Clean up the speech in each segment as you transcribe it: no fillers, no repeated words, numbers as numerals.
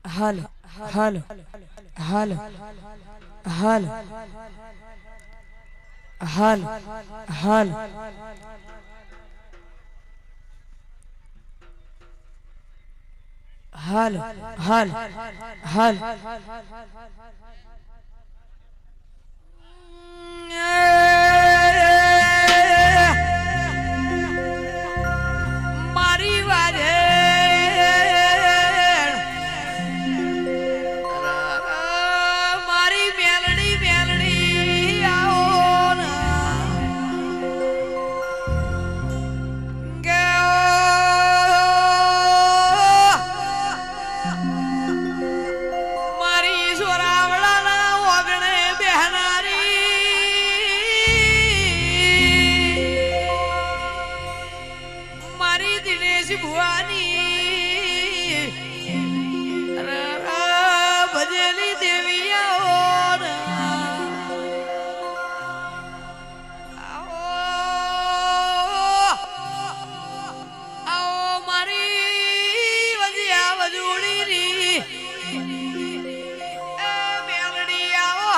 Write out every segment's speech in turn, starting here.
હાલ હાલ હાલ હાલ હાલ હાલ હાલ હાલ હાલ મારી વાજે મારી મેલડી મેલડી આવો ને મારી સોરાવળાના ઓગણે બેહનારી મારી દિનેશ ભુવાની ભજેલી દેવી આવો આવો મારી વજિયા વજુડી રી મેલડી આવો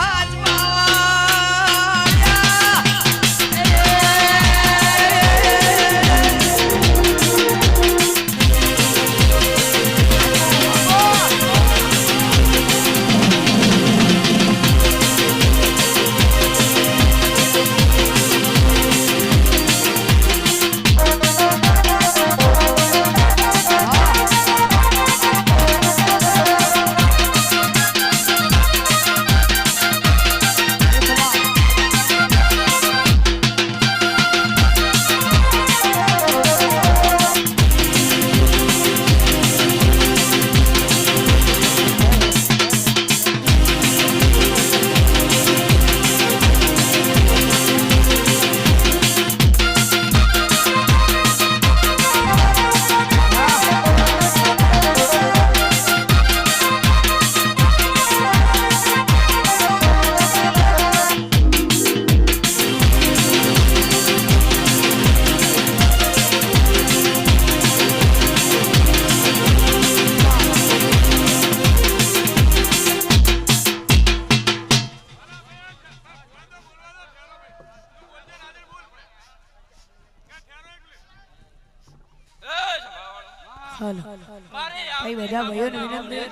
ભાઈ બધા ભાઈઓને વિનંતી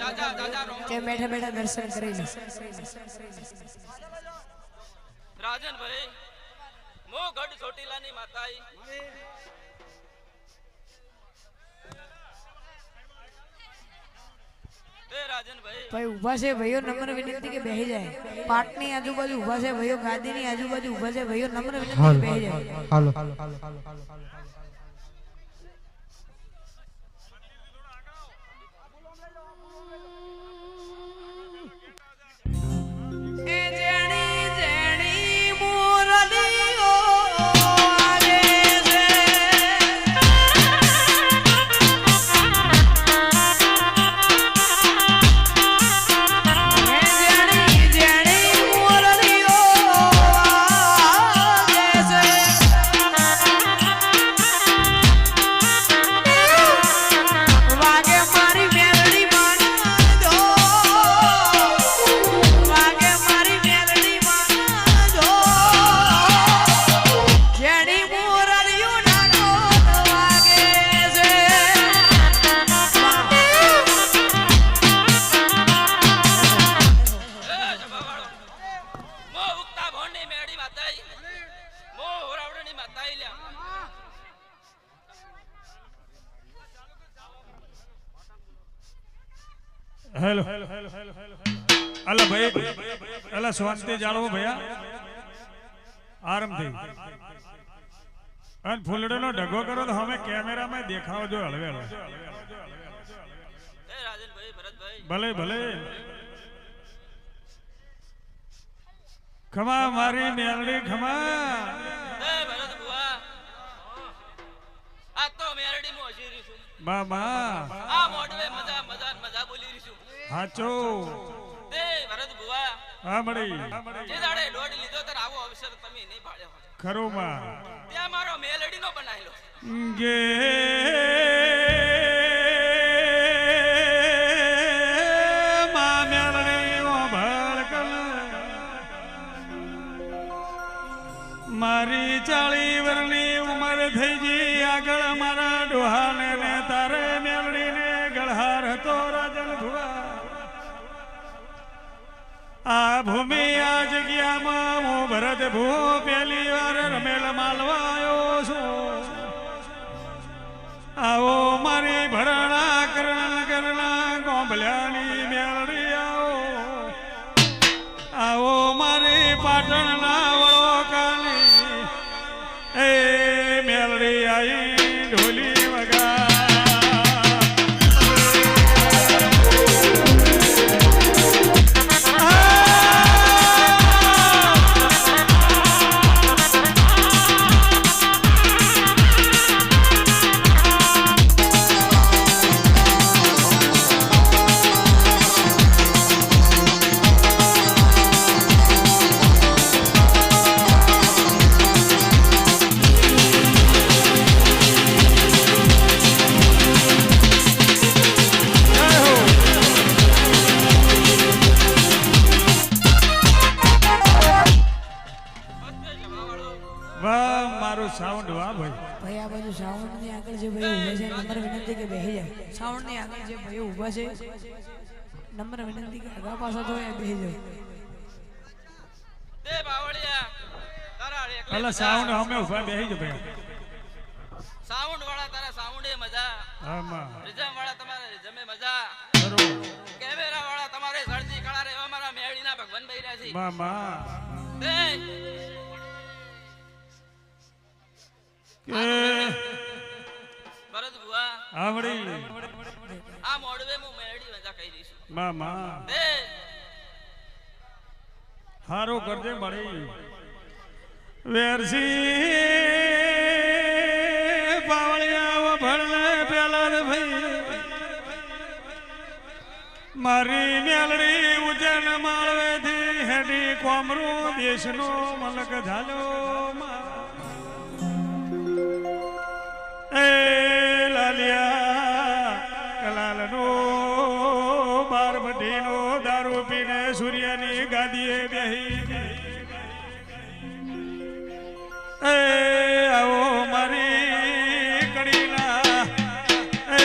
કે બેઠા બેઠા દર્શન કરી લે રાજન ભાઈ મો ગઢ ચોટીલાની માતાઈ તે રાજન ભાઈ ઊભા છે ભાઈઓ નમ્ર વિનંતી કે બેહી જાય પાટની આજુબાજુ ઊભા છે ભાઈઓ ગાદીની આજુબાજુ ઊભા છે ભાઈઓ નમ્ર વિનંતી કે બેહી જાય હાલો हेलो अला भाई अला शांति जाळो भैया आराम थी अन फूलड़े नो ढगो करो तो हमें कैमरा में देखाओ जो हलवे हलवे ए राजन भाई भरत भाई भले भले खमा मारी मेलड़ी खमा ए भरत बुआ आ तो मेलड़ी मो हजीरी छु बाबा आ मोडवे मजा मजा मजा बोली रही छु हाचो ए भरत बुआ હા મળી જે દાડે દોડ લીધો તો આવો અવસર તો તમે નહીં પાડ્યો હોય. ખરું માં ત્યાં મારો મેલડીનો બનાયેલો ગે માં મેલડી ઓ ભળકલ મારી 40 વર્ષની ઉંમર થઈ ગઈ આગળ મારા ડોહાને ને તારે મેલડીને ગળહાર હતો રાજન ભુવા આ ભૂમિ આ જગ્યામાં હું ભરત ભૂ પહેલી વાર રમેલ માલવા આવ્યો છું આવો મારી ભરણા કરના ગોંભલ્યાની મેલડી આવો મારી પાટણના વળોકાની એ મેલડી આઈ ઢોલી વગા સાઉન્ડ વાહ ભાઈ ભાઈ આ બાજુ સાઉન્ડ ની આગળ જે ભાઈ ઊભા છે નમ્ર વિનંતી કે બેહી જાય સાઉન્ડ ની આગળ જે ભાઈ ઊભા છે નમ્ર વિનંતી કે આગા પાછા તો એ બેહી જાય તે બાવળિયા તારા એકલે અલા સાઉન્ડ અમે ઉભા બેહી જ ભાઈ સાઉન્ડ વાળા તારા સાઉન્ડે મજા હા માં રિઝમ વાળા તમારે રિઝમે મજા ખરું કેમેરા વાળા તમારે સળજી કળા રે અમારા મેળીના ભગવાન બૈરા છે માં તે કે ભરત ભુવા આવડી આ મોડવે હું મેળી મજા કહી દઈશું માં તે હારો કરજે મળી વેરસી પાવળિયા ભરને પેલા ભાઈ મારી મેલડી ઉજન માળવેથી હેડી કોમરું દેશનો મલક ઝાલો એ લાલિયા કલાલનો બારબટીનો દારૂ પીને સૂર્યની ગાદીએ બેહી એ આવો મારી કડીના એ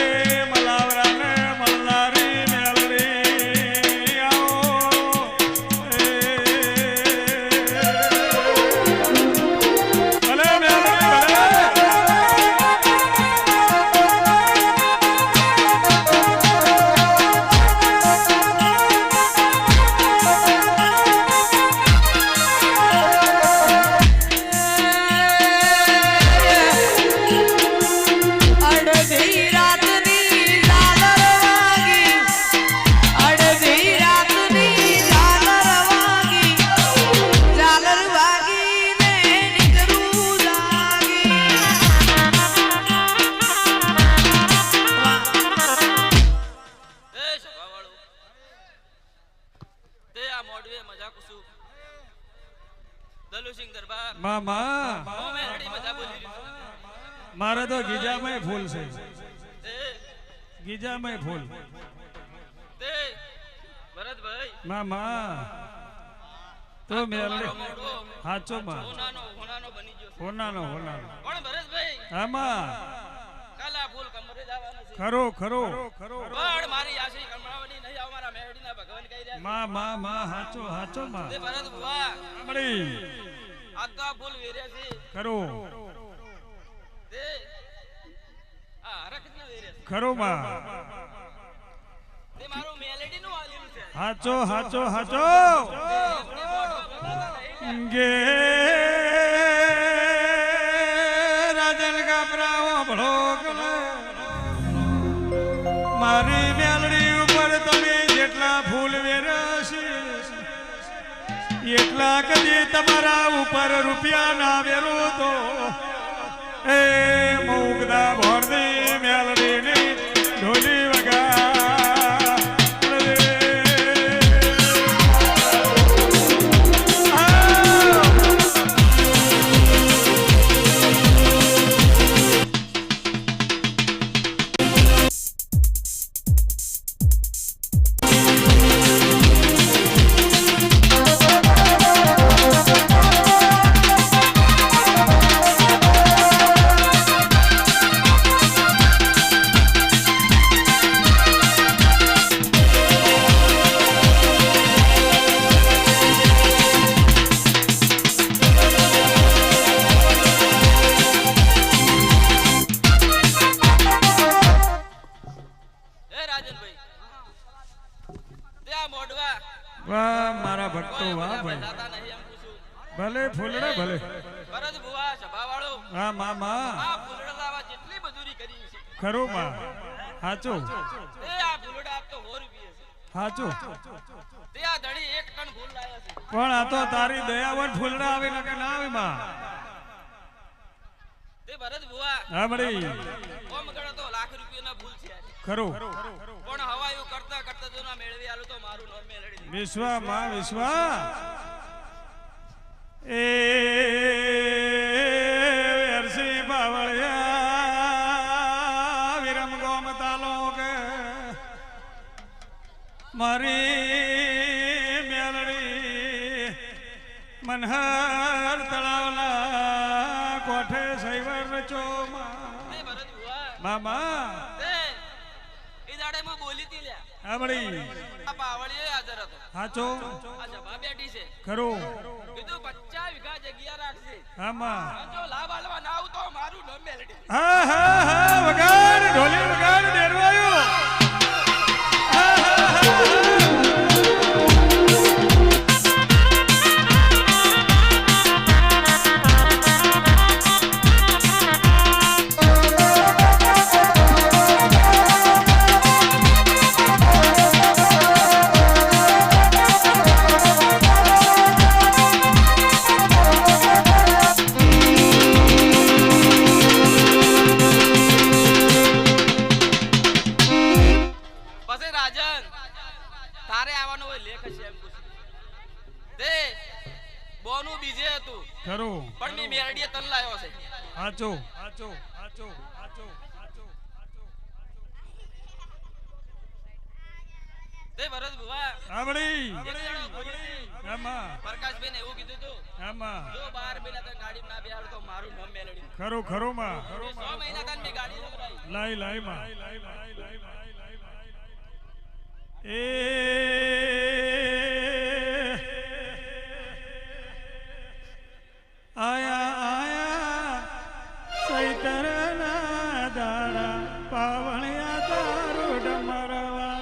મલાવરાને મલ્લારી મેલડી આવો ભલે મેલડી ભલે મારે તો ગીજામાં ફૂલ છે ગીજામાં ફૂલ તે ભરતભાઈ મામા તો મેલડી હાચો માં હોનાનો બની ગયો હોનાનો પણ ભરતભાઈ આમાં કાલા ફૂલ કમરે જવાનું છે ખરો પણ મારી આશી કમરાવની નહીં આવ મારા મેરડીના ભગવાન કહી રહ્યા માં હાચો માં તે ભરત ભુવા મળી આ તો ફૂલ વેર્યા છે ખરો તે આ હરખ ના વેર્યા છે ખરો માં તે મારું મેલેડી નું આલેલું છે હાચો ગે રાજન કાપરાઓ ભળો મારી મેલડી ઉપર તમે જેટલા ફૂલ વેરશે એટલા કદી તમારા ઉપર રૂપિયા ના વેરો તો એ મુગદા ભોરદી મેલડી ની ઢોલી વગા વાહ મારા ભક્તો કોઈ વાહ બધા ભાઈ બંધાતા નહીં એમ પૂછું. ભલે ફૂલડા ભલે ભરત બુઆ સભાવાળો હા માં આ ફૂલડા લાવવા જેટલી મજૂરી કરી છે ખરું માં હાચું તે આ ફૂલડા આપ તો 100 રૂપિયા છે. હાચું તે આ ધણી 1 ટન ફૂલ લાવ્યા છે. પણ આ તો તારી દયાવન ફૂલડા આવે ને કે ના આવે માં તે ભરત બુઆ હા મળી ઓમ ગણો તો લાખ રૂપિયાના ફૂલ છે. ખરું પણ હવાયું કરતા કરતા જો ના મેળવી આલું તો મારું નામ મેળવી દીધું. વિશ્વા માં વિશ્વા એ અરસી બાવળિયા વિરમ ગોમ તાલુક મારી મેલડી મનહર તળાવના કોઠે સૈવર રચો તે ભરત બુઆ મામા તે ઈ દાડે હું બોલી તી લ્યા. આમળી આ પાવળીએ હાજર હતો. હાચો આ સભા બેઠી છે. ખરું કીધું 50 વીઘા જગ્યા રાખશે. આમાં જો લાભ આલવા ના આવું તો મારું નામ મેલડી. હા હા હા વગાડ ઢોલી વગાડ ડેરવાયો હા હા હા પછી રાજન તારે આવવાનો હોય લેખ છે એમ પૂછ્યું. તે બોનું બીજે હતું ખરું પણ મી મેરડીએ તન લાવ્યો છે. હાચો હાચો હાચો હાચો હાચો તે ભરત બુઆ આમળી એક જણો બોલી હતી. આમાં પ્રકાશભાઈને એવું કીધું તું આમાં જો 12 મહિના તક ગાડી ના બેહાડ તો મારું નામ મેલડી. ખરું ખરું માં 6 મહિના તક મેં ગાડી લવડાવી. લાઈ લાઈ માં એ આયા આયા સૈતરના દાડા પાવણિયા તારું ડમરવા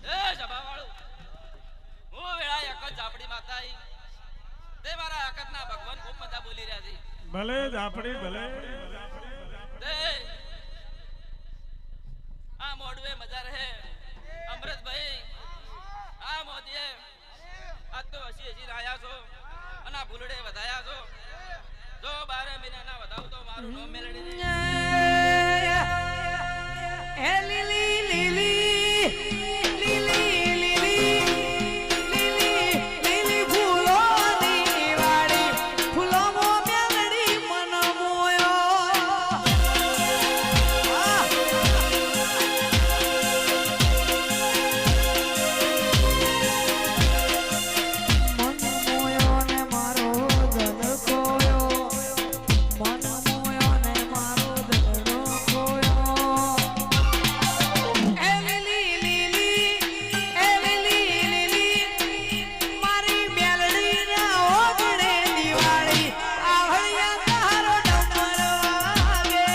એ સભાવાળો હું વેળા એક જ ઝાપડી માતા આઈ. તે મારા હકતના ભગવાન ખૂબ મજા બોલી રહ્યા છે. ભલે ઝાપડી ભલે તે આ મોડવે મજા રહે અમૃતભાઈ આ મોદીએ આજ તો હસી આયા છો અને આ ભૂલડે વધાયા છો. જો 12 મહિનાના વધાવ તો મારું નામ મેલડી દે. હે લીલી લીલી લીલી લીલી લીલી લીલી ફૂલોની વાડી ફૂલોમાં મેલડી મન મોયો મન મોયો ને મારો ધન ખોયો મન મોયો ને મારો ધન ખોયો એ લીલી લીલી એ લીલી લીલી મારી મેલડી ના ઓગણે દિવાળી આવળિયા તારો ડમર વાગે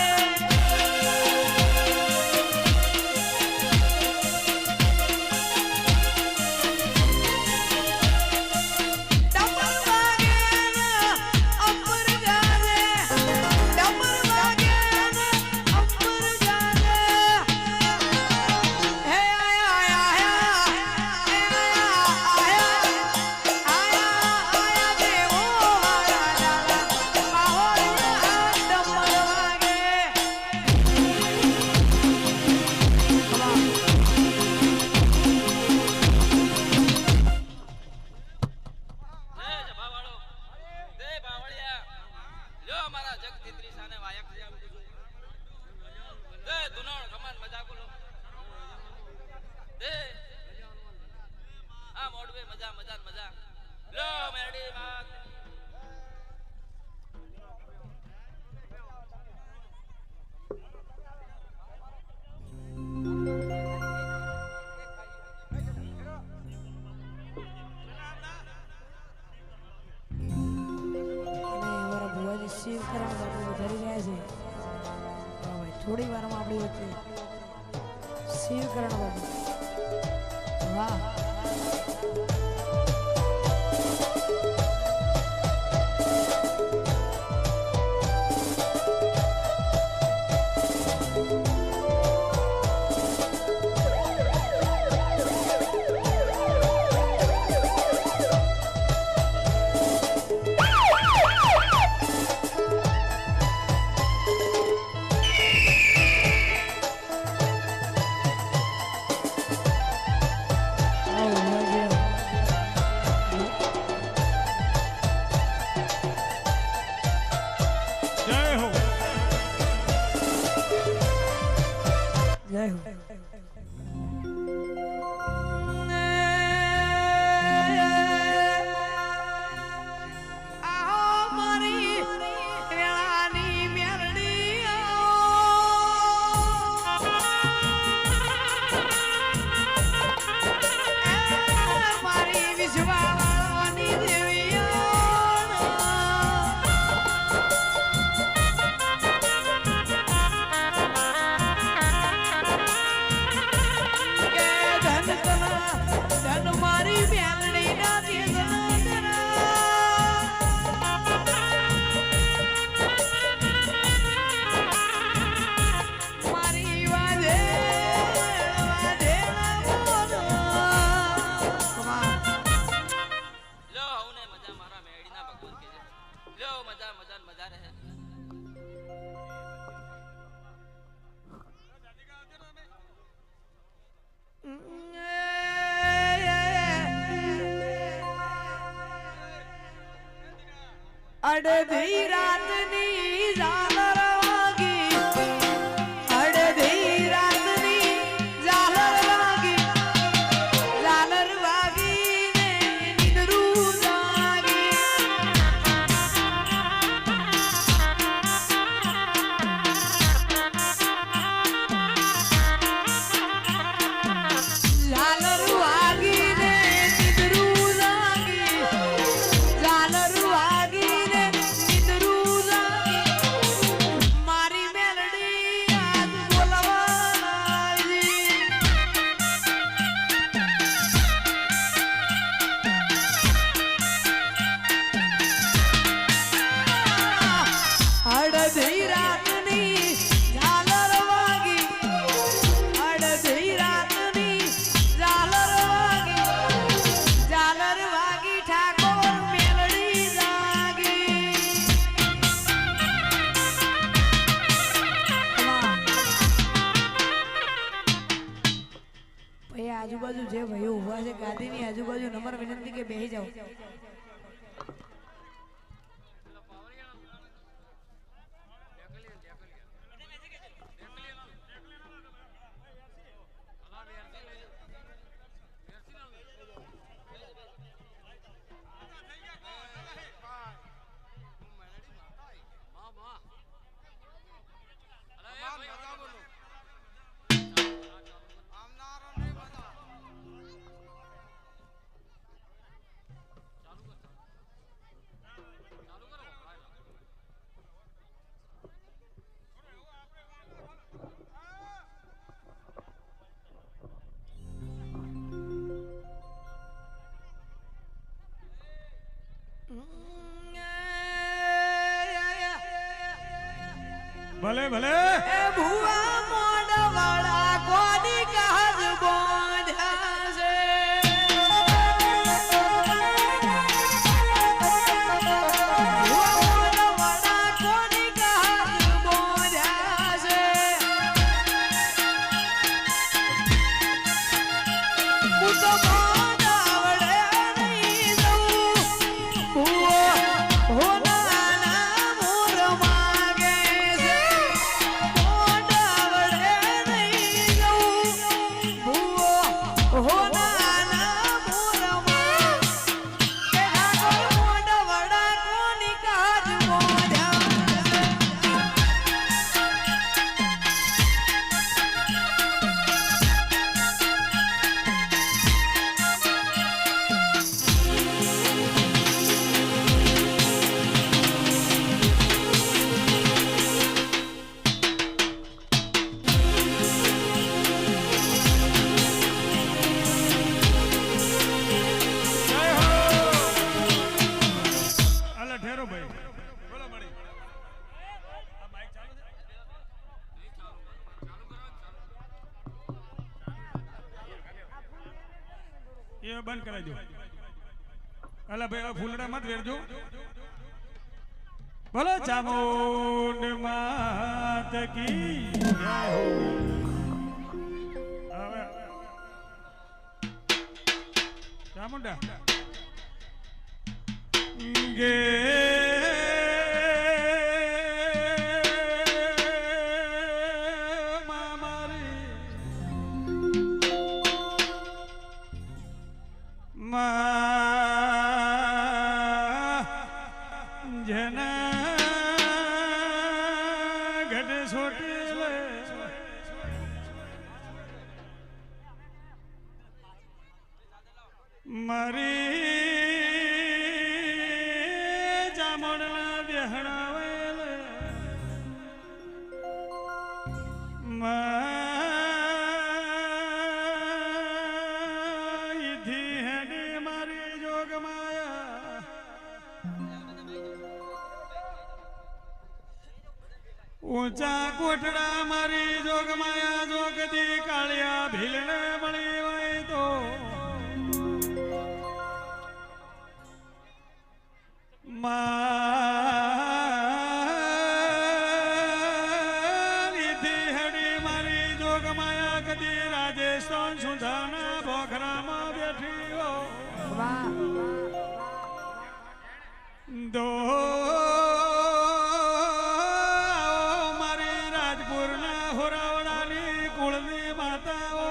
ડમર વાગે ને અંબર જાને ડમર વાગે ને અંબર જાને હે આયા આયા દેવો વાળા ડાલા માહોલિયા ડમર વાગે એ સભાવાળો તે બાવળિયા લ્યો મારા જગજીત્રી સાને વાયક છે આમ કીધું. તે ધુનોણ કમાન મજા બોલો તે આ મોડવે મજા મજા મજા લો મેરડી વાત શિવ કરણ બાબુ વધારી રહ્યા છે ભાઈ થોડી વારમાં આપણી વચ્ચે શિવ કરણ બાબુ વાહ અડધી રાતની ઝાલર વાગી અડધી રાતની ઝાલર વાગી ને નીંદરું જાગી ઝાલર વાગી ને નીંદરું જાગી ઝાલર વાગી ને આજુબાજુ જે ભાઈઓ ઉભા છે ગાદીની આજુબાજુ નંબર વિનંતી કે બેસી જાઓ ભલે ભલે એ ભુવા મોડ વાળા કોની કાજ બોંધ્યા છે ભુવા મોડ વાળા કોની કાજ બોંધ્યા છે હું તો મોડ આવડે નહીં જવું ભુવા હો એ બંધ કરાવી દો. અલા ભાઈ ફૂલડા મત વેરજો. બોલો ચામુંડ માત કી જય હો. હવે ચામુંડા ગે મારી ચામુંડના બેહણાવેલ મારી હેડી મારી જોગ માયા ઊંચા કોટડા મારી જોગ માયા જોગદી કાળિયા ભીલને મળી હોય તો મારી હડી મારી જોગ માયા કદી રાજસ્થાન સુધાના બોખરામાં બેઠી હો દો મારી રાજપુરના હોરાવડાની કુળની માતાઓ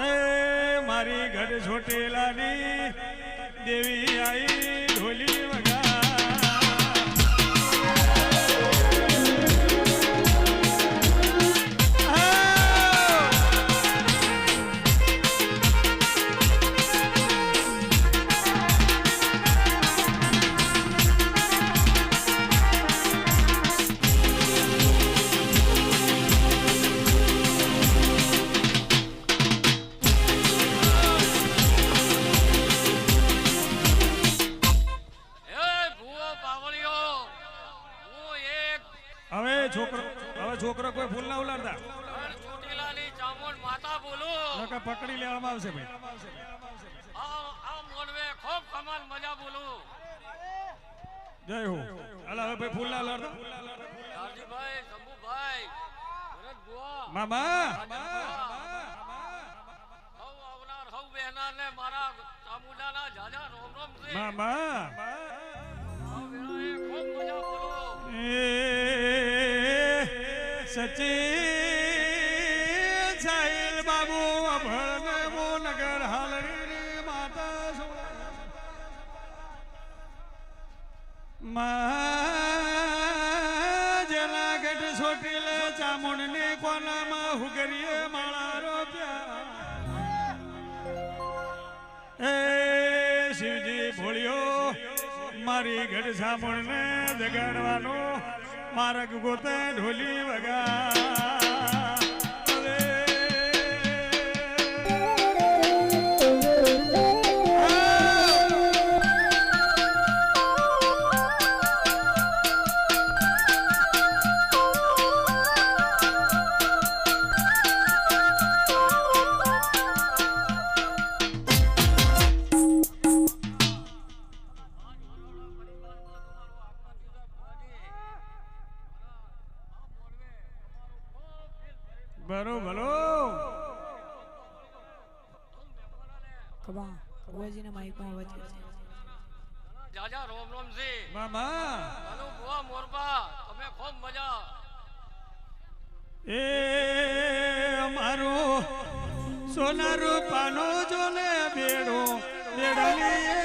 એ મારી ગઢ છોટેલાની દેવી આઈ ઢોલી વગા છોકરો કોઈ ફૂલ ના ઉલાડતા ચોટીલાની ચામુંડ માતા બોલો નકા પકડી લેવામાં આવશે ભાઈ આ મોનવે ખૂબ કમાલ મજા બોલો જય હો અલા હવે ભાઈ ફૂલ ના ઉલાડતા રાજીભાઈ શંભુભાઈ ભરત બુઆ મામા હવ આવનાર હવ બહેના ને મારા ચામુંડાના જાજા રોમ રોમ છે મામા આ વેળાએ ખૂબ મજા બોલો સચિન સાહિલ બાબુ અભળને મોનગર હાલરી માતા જલા ગઢ છોટીલે ચામુંડની કોનામાં હુગરીએ માળા રોપ્યા એ શિવજી ભોળ્યો મારી ગઢ ચામુંડને જગાડવાનો મારગ ગોતે ઢોલી વગા ભલો કબા કબુજીને માઈકમાં અવાજ છે જાજા રોમ રોમ છે મામા અનુ બુઆ મોરબા તમે ખૂબ મજા એ મારો સોના રૂપાનો જોને બેડો બેડલી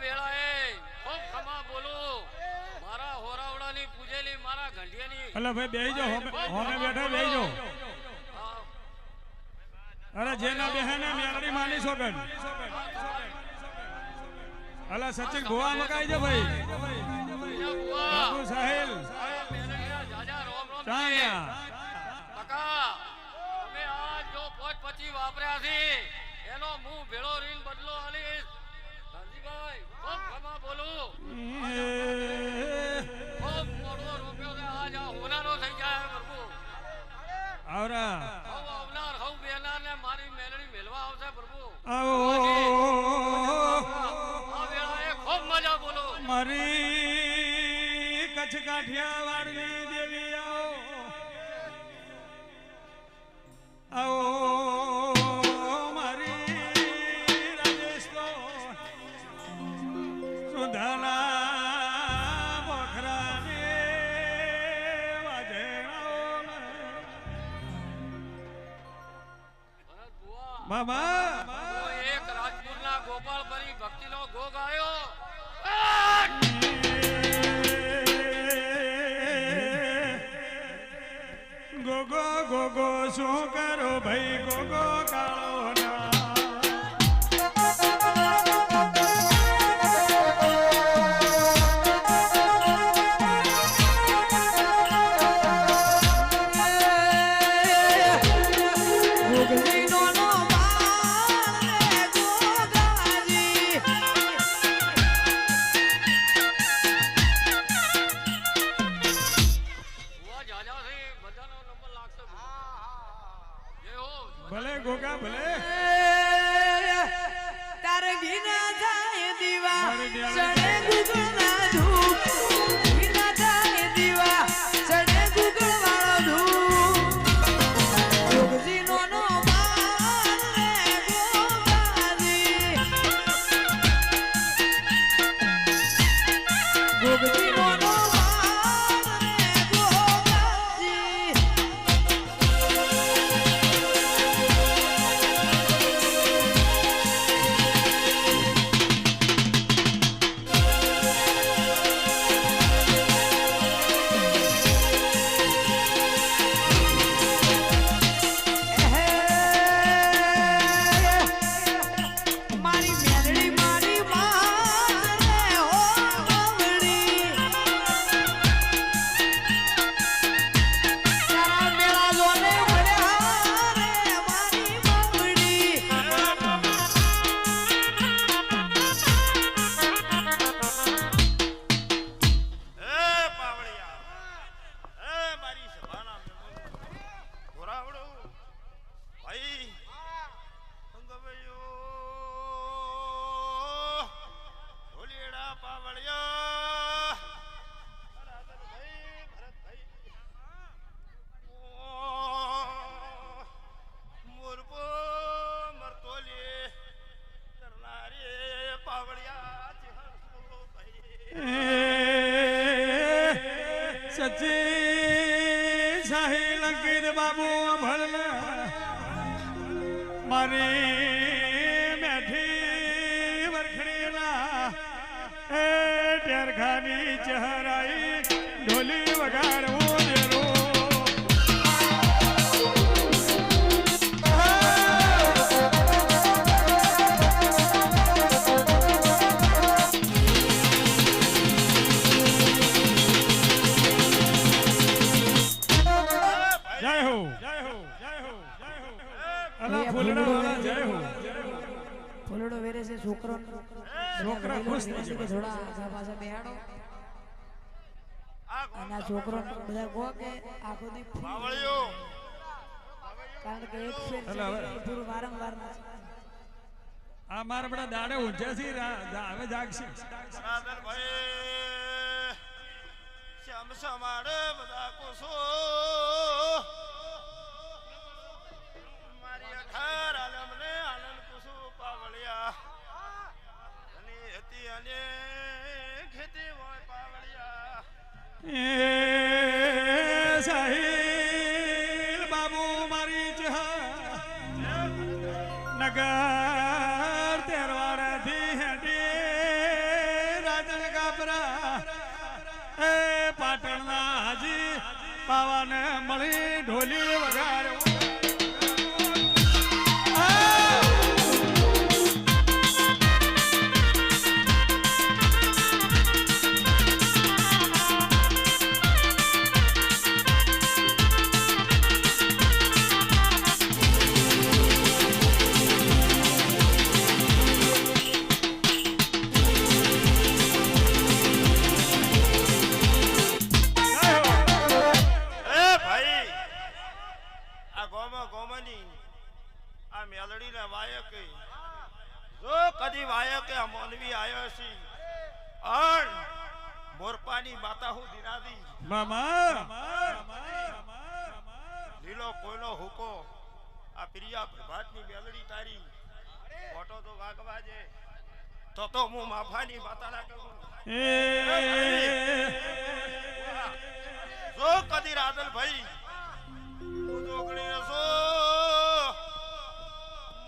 વેળાએ ખૂબ ખમા બોલું મારા હોરાવડાની પૂજેલી મારા ઘંટિયાની અલા ભાઈ બેહી જાઓ હોમે બેઠા બેહી જાઓ અરે જેના બેહે ને મેલડી માની સોગન અલા સચિન ગોવા મકાઈ છે ભાઈ બાપુ સાહિલ ચાંગ્યા કાકા અમે આ જો 525 વાપર્યા છે એનો મું ભેળો રીન બદલો આલીશ ધનજીભાઈ ખૂબ ખમા બોલું ખૂબ મોટો રૂપિયો છે આજ આ હોનાનો થઈ જાય પ્રભુ આવરા હવ આવનાર હવ બેનાર ને મારી મેલડી મેલવા આવશે પ્રભુ આવો આ વેળાએ ખૂબ મજા બોલો મારી કચ્છ કાઠિયાવાડની દેવી આવો મારી રાજસ્થાન સુધાના બખરાને વાજેણાઓ ભરત બુઆ બાબા એક રાજપુરના ગોપાળ પરી ભક્તિનો ગો ગાયો ગોગો ગોગો શું કરો ભાઈ ગોગો કાળો ના બુઆ જાજા છે બધાનો નંબર લાગશે જય હો ભલે ગોગા ભલે તારે ઘીના થાય દીવા મારી ડિયાળી. સડે ગુગળના ધૂપ ઘીના થાય દીવા સડે ગુગળ વાળો ધૂપ જોગજીનો નો માર રે ગોગાજી જોગજીનો નો માર રે ગોગાજી મારી મેલડી મારી માં રે હો માવડી તારા મેળા જોને મળ્યા રે મારી માવડી એ પાવળિયા એ મારી સભાના મહેમાન ઘોરાવડો ભાઈ અંગવયો ઢોલીડા પાવળિયા રાધનભાઈ ભરતભાઈ મોરબો મરતોલી કરનારી પાવળિયા ચિહરસો ભાઈ સચિન સાહિલ અંકિત બાબુ ભલે મારી મેઠી વરખડીના એ ટેરખાની ચહેરાઈ ઢોલી વગાડવું દેરો જય હો જય હો જય હો જય હો અલા ફૂલડા વાળા જય હો ફૂલડો વેરે છે છોકરો છોકરા ખુશ થઈ કે થોડા આગા પાછા બેહાડો આ અને આ છોકરો બધા કહો કે આખો દી free. પાવળિયો કારણ કે એક ફેર એટલે હવે- ચડી પૂરું વારંવાર નથી. આ મારા બધા દાડે ઊંઝા છે હવે જાગશે રાધનભાઈ શ્યામ સમાડે બધા કોસો મારી 18 આલમને આનંદ કુસુ પાવળિયા અને હતી અને ખેતી હોય પાવળિયા એ સાહિલ બાબુ મારી ચહ નગર તેરવાડાથી હેડી પાવાને મળી ઢોલી વગાડ્યો લીલો કોઈનો હુકો આ પ્રિયા પ્રભાતની મેલડી તારી ફોટો તો વાગવાજે તો હું માફાની માતાના કહું જો કદી રાદલ ભાઈ ઉદોગણી રસો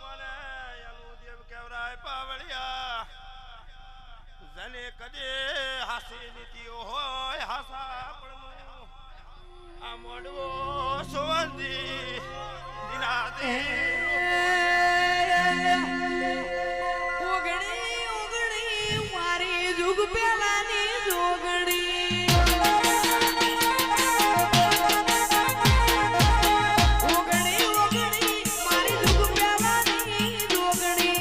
મને એનું દેવ કેવરાય પાવળિયા જને કદે હાસી નીતિ હોય હાસા પણ આ મોડવો સુવંદી દિનાદી ઓગણી ઓગણી મારી જુગ પેલાની જોગણી ઓગણી ઓગણી મારી જુગ પેલાની જોગણી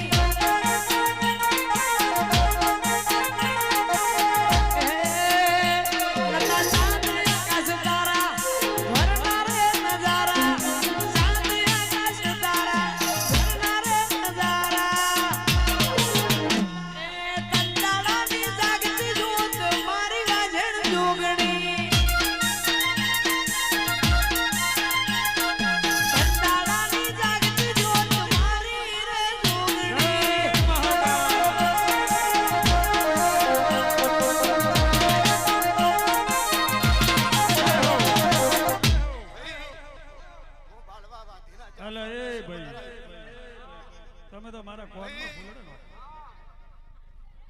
તમે તો મારા કોર્ટમાં ફૂલડે નો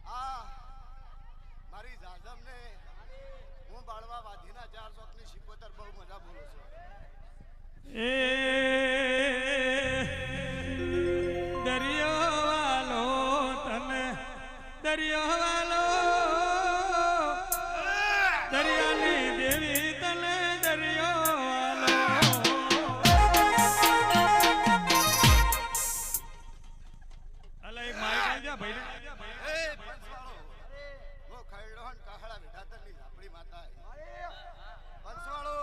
આ મારી જાજમ ને હું બાળવા વાધીના 400 ની 76 બહુ મજા બોલું છું એ દરિયાવાલો તને દરિયાવાલો દરિયાની દેવી તને દરિયાવાલો અલા એક માઈક આવી જા ભાઈ એ પંચવાળો હું ખૈડો હન કહાડા વિધાતરની ઝાપડી માતા પંચવાળો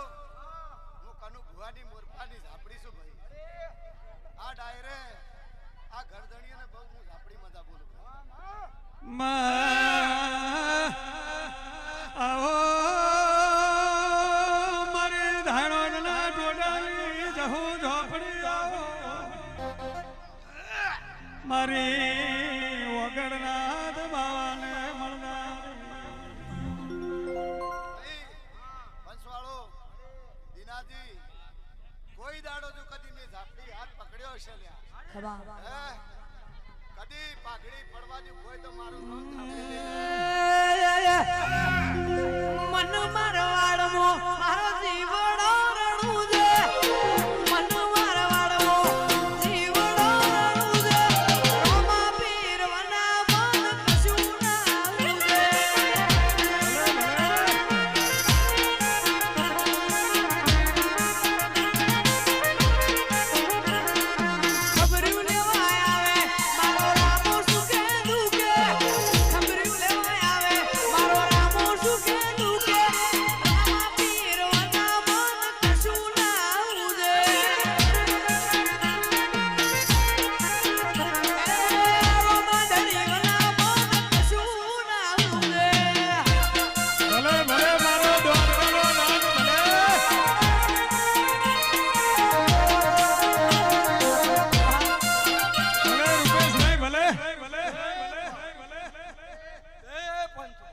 હું કનુ ભુવાની મોરપાની ઝાપડી છું ભાઈ આ ડાયરે આ ગરદણીઓને બહુ હું ઝાપડી મજા બોલું આવો મારી ધાણોના ટોડાની જહું ઝોપડી આવો મારી વગડનાથ બાવાને મળનારી પંચવાળો દીનાજી કોઈ દાડો જો કદી મેં ઝાપડી હાથ પકડ્યો હશે લ્યા ખબા હે કદી પાઘડી પડવાની હોય તો મારું નામ ઝાપડી દે મન મારવાડમો મારો જીવડો રણું છે મન મારવાડમો જીવડો રણું છે રોમા પીરવના મન કશું ના આવું છે ખબર્યું લેવા આવે મારો રામો સુખે દુખે ખબર્યું લેવા આવે મારો રામો સુખે દુખે રામા પીરવના મન કશું ના આવું છે રોમા ધણીવના મન કશું ના આવું છે ભલે ભલે મારો દ્વારકાનો નાથ ભલે રૂપેશભાઈ ભલે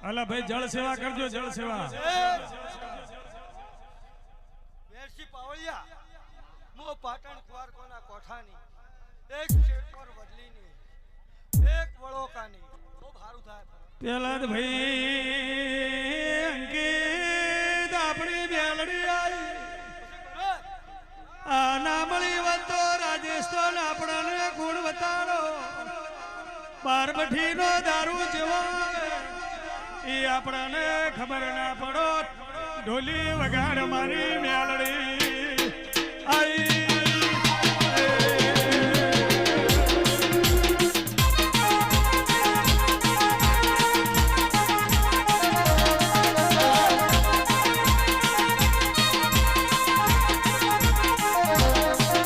અલા ભાઈ જળ સેવા કરજો જળ સેવા વેરસી પાવળિયા મો પાટણ કુવાર કોના કોઠાની એક શેરપોર બદલીની એક વળોકાની ખૂબ સારું થાય પેલા તો ભાઈ અંકિત આપણી બેલડી આવી તો ને આપણને ગુણ બતાડો બારબઠીનો દારૂ જેવો એ આપણને ખબર ના પડો ઢોલી વગાડ મારી મેલડી આઈ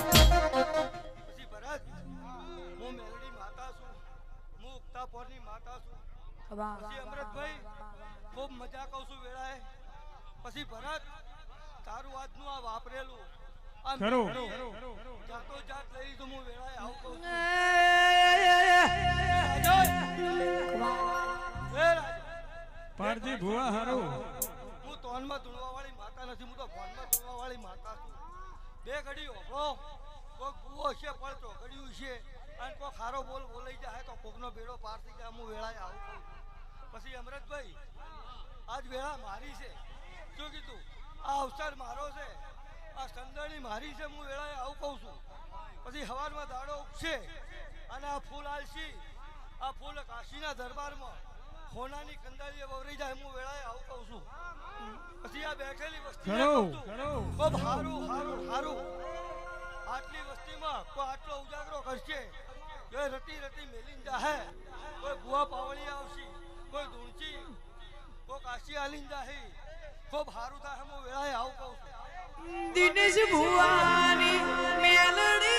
પછી ભરત હું મેલડી માતા છું હું ઉગતાપોરની માતા છું પછી અમૃતભાઈ ખૂબ મજા કહું છું વેળાએ પછી ભરત તારું આજનું આ વાપરેલું આ ખરું. જાતો જાત લઈ તો હું વેળાએ આવું કહું છું એ રાજા, પારજી ભુવા હારું હું તોનમાં ધૂણવા વાળી માતા નથી હું તો ફોનમાં ધૂણવા વાળી માતા છું બે ઘડી ઓભળો કોક ભૂવો છે પણ ચોકડ્યું છે અને કોક ખારો બોલ બોલાઈ જાય તો કોકનો બેડો પાર થઈ જાય હું વેળાએ આવું કહું છું. પછી અમૃતભાઈ આજ વેળા મારી છે શું કીધું આ અવસર મારો છે આ સંદણી મારી છે હું વેળાએ આવું કહું છું. પછી હવારમાં દાડો ઉગશે અને આ ફૂલ આલશી આ ફૂલ કાશીના દરબારમાં હોનાની કંદાળીએ વવરી જાય હું વેળાએ આવું કહું છું. પછી આ બેઠેલી વસ્તી ખરું. ખૂબ હારું હારું હારું આટલી વસ્તીમાં કોઈ આટલો ઉજાગરો કરશે કોઈ રતી રતી મેલીન જાહે કોઈ ભુવા પાવળી આવશે કોઈ ધૂણચી કોઈ કાશી આલીન જાહે ખૂબ હારું થાય હું વેળાએ આવું કહું છું. દિનેશ ભુવાની મેલડી